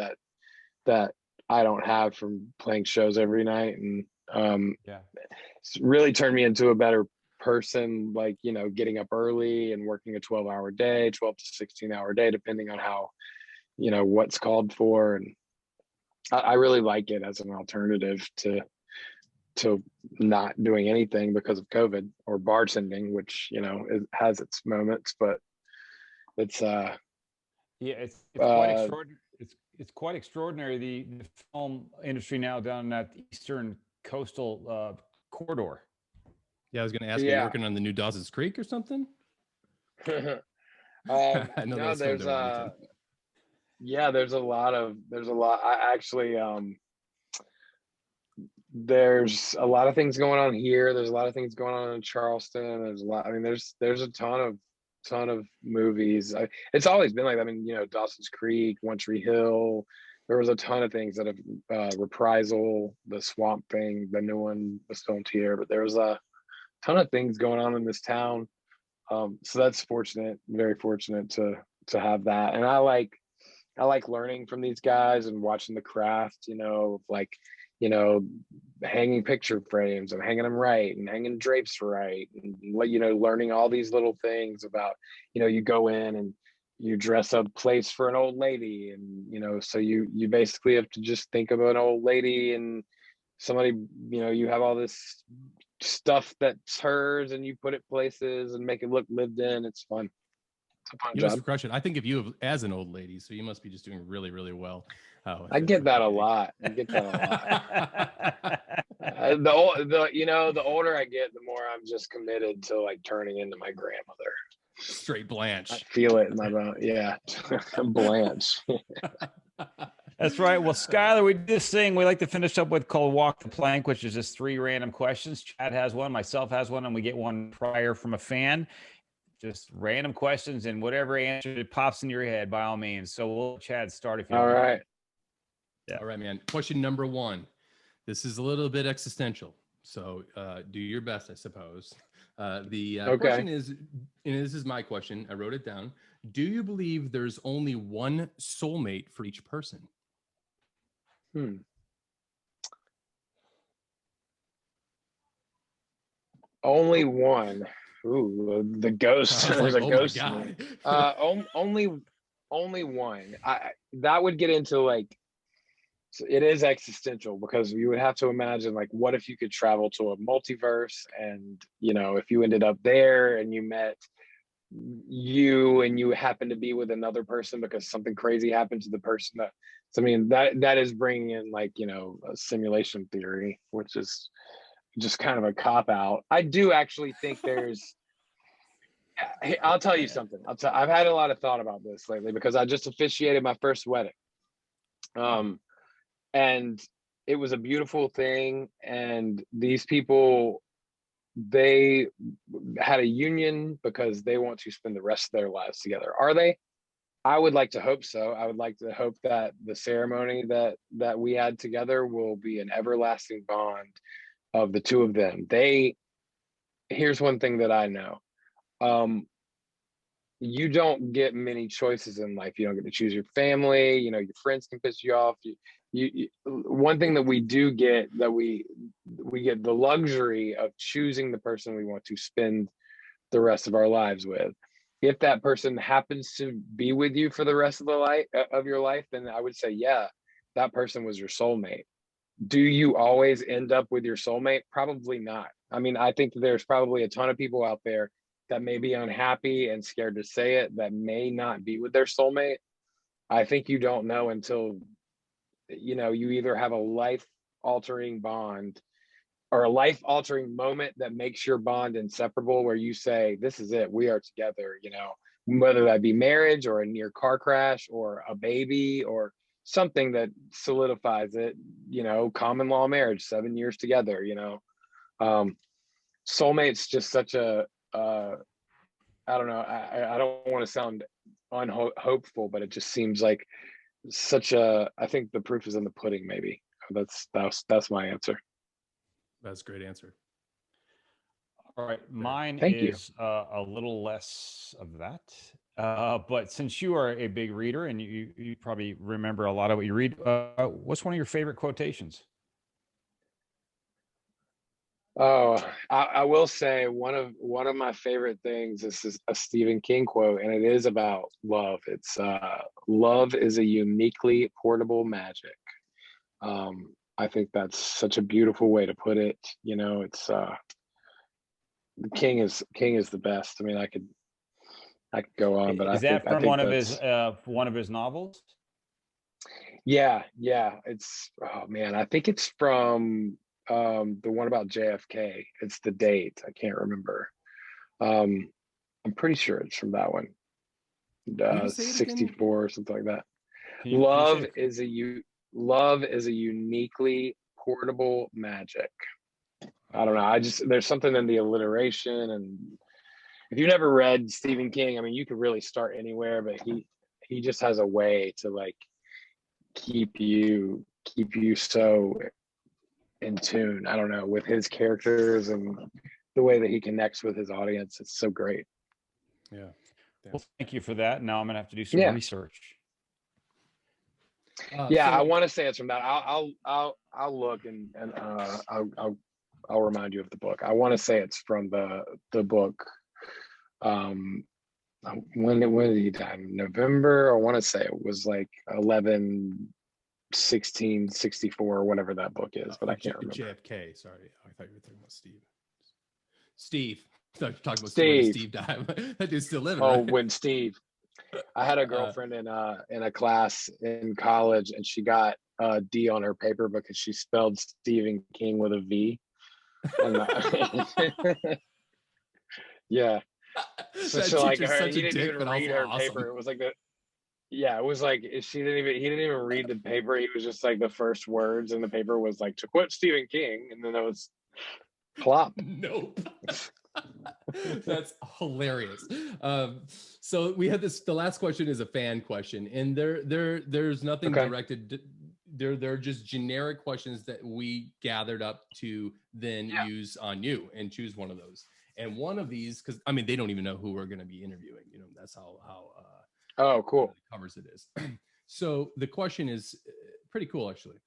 that I don't have from playing shows every night. And it's really turned me into a better person, like, you know, getting up early and working a 12-hour day, 12 to 16-hour day, depending on how, you know, what's called for. And I really like it as an alternative to not doing anything because of COVID, or bartending, which, you know, has its moments, but it's it's quite extraordinary. It's quite extraordinary, the film industry now down in that eastern coastal corridor. Yeah, I was going to ask, are you working on the new Dawson's Creek or something? No, there's a lot. I actually there's a lot of things going on here. There's a lot of things going on in Charleston. There's a lot. I mean, there's a ton of movies. It's always been like, I mean, you know, Dawson's Creek, One Tree Hill. There was a ton of things that have Reprisal, the Swamp Thing, the new one was filmed here. But there was a ton of things going on in this town. So that's fortunate, very fortunate to have that. And I like learning from these guys and watching the craft, you know, like, you know, hanging picture frames and hanging them right and hanging drapes right, and, you know, learning all these little things about, you know, you go in and you dress a place for an old lady, and, you know, so you basically have to just think of an old lady and somebody, you know, you have all this stuff that's hers and you put it places and make it look lived in. It's fun. You must crush it. I think of you as an old lady, so you must be just doing really, really well. I get that a lot. The older I get, the more I'm just committed to like turning into my grandmother. Straight Blanche. I feel it in my bone. Yeah, Blanche. That's right. Well, Schuyler, we did this thing we like to finish up with called Walk the Plank, which is just 3 random questions. Chad has one, myself has one, and we get one prior from a fan. Just random questions, and whatever answer that pops in your head, by all means. So we'll Chad start if you all want. Right. Yeah. All right, man. Question number 1. This is a little bit existential, so do your best, I suppose. The question is, and this is my question, I wrote it down. Do you believe there's only one soulmate for each person? Only one. Ooh, the ghost. There's a ghost. Only one. That would get into like, it is existential, because you would have to imagine, like, what if you could travel to a multiverse, and, you know, if you ended up there and you met and you happen to be with another person because something crazy happened to the person I mean, that is bringing in, like, you know, a simulation theory, which is just kind of a cop out. I do actually think I'll tell you something. I've had a lot of thought about this lately, because I just officiated my first wedding. And it was a beautiful thing. And these people, they had a union because they want to spend the rest of their lives together. Are they? I would like to hope so. I would like to hope that the ceremony that we had together will be an everlasting bond of the two of them. Here's one thing that I know. You don't get many choices in life. You don't get to choose your family. You know, your friends can piss you off. One thing that we do get, that we get the luxury of choosing the person we want to spend the rest of our lives with. If that person happens to be with you for the rest of your life, then I would say, yeah, that person was your soulmate. Do you always end up with your soulmate? Probably not. I mean, I think there's probably a ton of people out there that may be unhappy and scared to say it, that may not be with their soulmate. I think you don't know until, you know, you either have a life-altering bond or a life-altering moment that makes your bond inseparable, where you say, this is it, we are together, you know, whether that be marriage or a near car crash or a baby or something that solidifies it, you know, common law marriage, 7 years together, you know. Soulmate's just such a, I don't know, I don't want to sound unhopeful, but it just seems like such a, I think the proof is in the pudding, maybe. That's my answer. That's a great answer. All right, mine Thank you. is a little less of that. But since you are a big reader and you probably remember a lot of what you read, what's one of your favorite quotations? Oh, I will say one of my favorite things is a Stephen King quote, and it is about love. It's love is a uniquely portable magic. I think that's such a beautiful way to put it. You know, it's King is the best. I mean, I could go on, but is that from one of his novels? Yeah. It's, oh man, I think it's from the one about JFK. It's the date. I can't remember. I'm pretty sure it's from that one. 64 or something like that. Love is a uniquely portable magic. I don't know. There's something in the alliteration, and if you've never read Stephen King, I mean, you could really start anywhere, but he just has a way to like keep you so in tune. I don't know, with his characters and the way that he connects with his audience. It's so great. Yeah. Well, thank you for that. Now I'm gonna have to do some research. I want to say it's from that. I'll look and I'll remind you of the book. I want to say it's from the book. When did he die? November. I want to say it was like 11/16/64 or whatever that book is, but I can't remember. JFK. Sorry, I thought you were talking about Steve. I thought you were talking about Steve died. That dude's still living. Oh, right? when Steve. I had a girlfriend in a class in college, and she got a D on her paper because she spelled Stephen King with a V. And, yeah. So like he didn't even read her paper. It was like it was like he didn't even read the paper. He was just like the first words in the paper was like, to quote Stephen King, and then it was plop. Nope. That's hilarious. So we had the last question is a fan question, and there's nothing directed. They're just generic questions that we gathered up to then use on you and choose one of those. And one of these, because I mean, they don't even know who we're going to be interviewing. You know, that's how oh, cool. Covers it is. So the question is pretty cool, actually.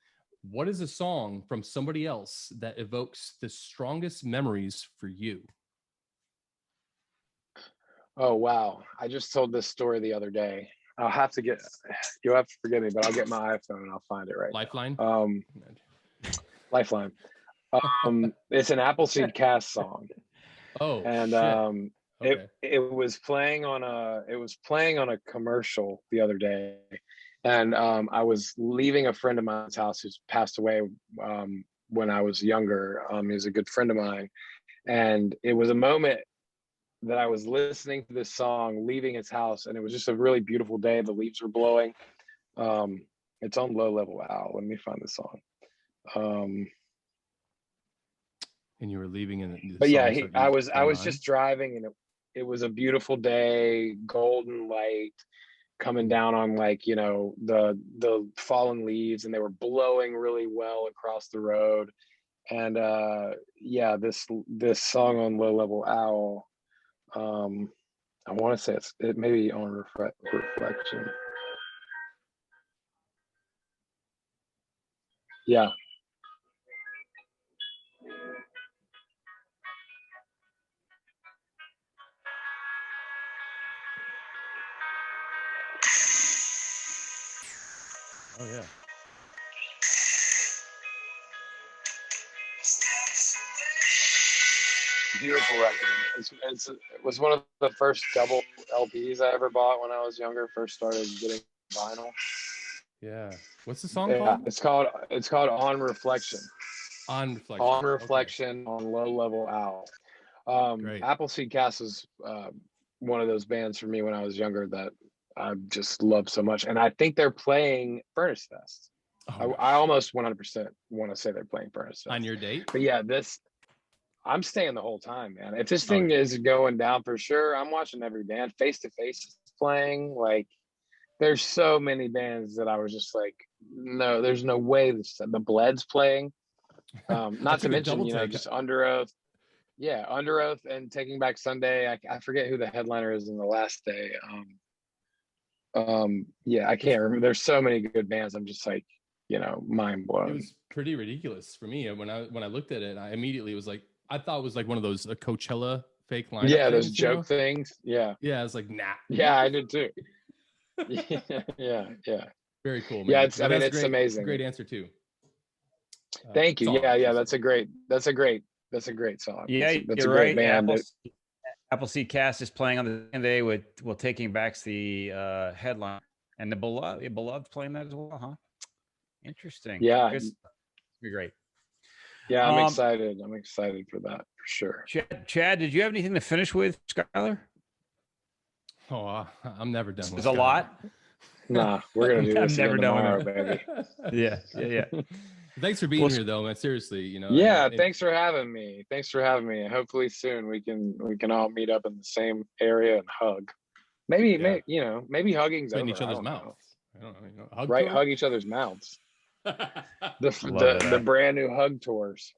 What is a song from somebody else that evokes the strongest memories for you? Oh, wow. I just told this story the other day. You'll have to forgive me, but I'll get my iPhone and I'll find it right Lifeline? now. Lifeline. It's an Appleseed Cast song. Oh, and okay. it was playing on a commercial the other day, and I was leaving a friend of mine's house who's passed away when I was younger. He was a good friend of mine, and it was a moment that I was listening to this song leaving his house, and it was just a really beautiful day. The leaves were blowing. It's on Low Level Owl. Let me find the song. And you were leaving in the but yeah, I was just driving, and it was a beautiful day, golden light coming down on, like, you know, the fallen leaves, and they were blowing really well across the road. And this song on Low Level Owl, I want to say it may be on Reflection. Yeah. Oh yeah. Beautiful record. It was one of the first double LPs I ever bought when I was younger. First started getting vinyl. Yeah. What's the song called? It's called On Reflection. On Reflection. On Reflection, okay. On Low Level Owl. Appleseed Cast was one of those bands for me when I was younger that I just love so much. And I think they're playing Furnace Fest. I almost 100% want to say they're playing Furnace Fest. On your date? But yeah, I'm staying the whole time, man. If this thing is going down for sure, I'm watching every band. Face to Face is playing. Like, there's so many bands that I was just like, no, there's no way the Bled's playing. Not to mention, just Under Oath. Yeah, Under Oath and Taking Back Sunday. I forget who the headliner is in the last day. Yeah, I can't remember. There's so many good bands. I'm just like, mind blown. It was pretty ridiculous for me when I looked at it. I immediately was like, I thought it was like one of those Coachella fake lineup. Yeah, those joke things. Yeah. Yeah, I was like, nah. Yeah, I did too. Yeah. Very cool, man. Yeah, it's great, amazing. Great answer too. Thank you. Yeah, that's a great song. Yeah, that's a great band. Appleseed Cast is playing on the same day with Taking Back's the headline, and the Beloved playing that as well, huh? Interesting. Yeah, it's be great. Yeah, I'm excited. I'm excited for that for sure. Chad, did you have anything to finish with, Schuyler? Oh, I'm never done. There's a lot. Nah, we're gonna do this. I'm never tomorrow, baby. Yeah. Thanks for being here, though, man. Seriously, Yeah, thanks for having me. Hopefully soon we can all meet up in the same area and hug. Maybe hugging's in over. each other's mouths. I don't know. Hug each other's mouths. The brand new hug tours.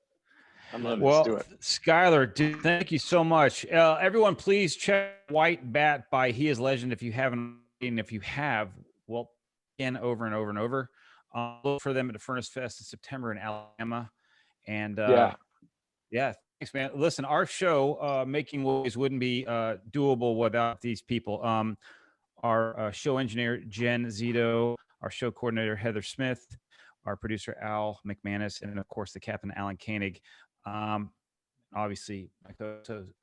Let's do it. Schuyler, dude, thank you so much. Everyone, please check White Bat by He Is Legend if you haven't. And if you have, well, again, over and over and over. Look for them at the Furnace Fest in September in Alabama. And yeah, thanks, man. Listen, our show, Making Waves, wouldn't be doable without these people. Our show engineer, Jen Zito, our show coordinator, Heather Smith, our producer, Al McManus, and of course, the captain, Alan Koenig. Obviously, my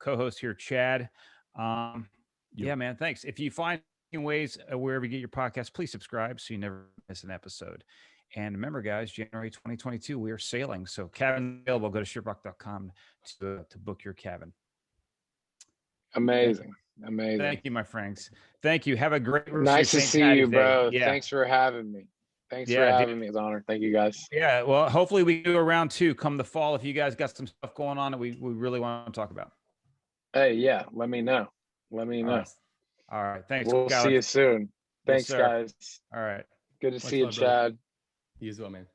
co-host here, Chad. Yeah, man, thanks. If you find Making Waves wherever you get your podcast, please subscribe so you never miss an episode. And remember, guys, January 2022, we are sailing. So cabin available. Go to ShipRocked.com to book your cabin. Amazing. Thank you, my friends. Thank you. Have a great nice to see you, bro. Yeah. Thanks for having me. Thanks for having me. It's an honor. Thank you, guys. Yeah. Well, hopefully we do a round 2 come the fall if you guys got some stuff going on that we really want to talk about. Hey, yeah. Let me know. All right. Thanks. We'll see you soon. Thanks, guys. All right. Good to see you, Chad. You as well, man.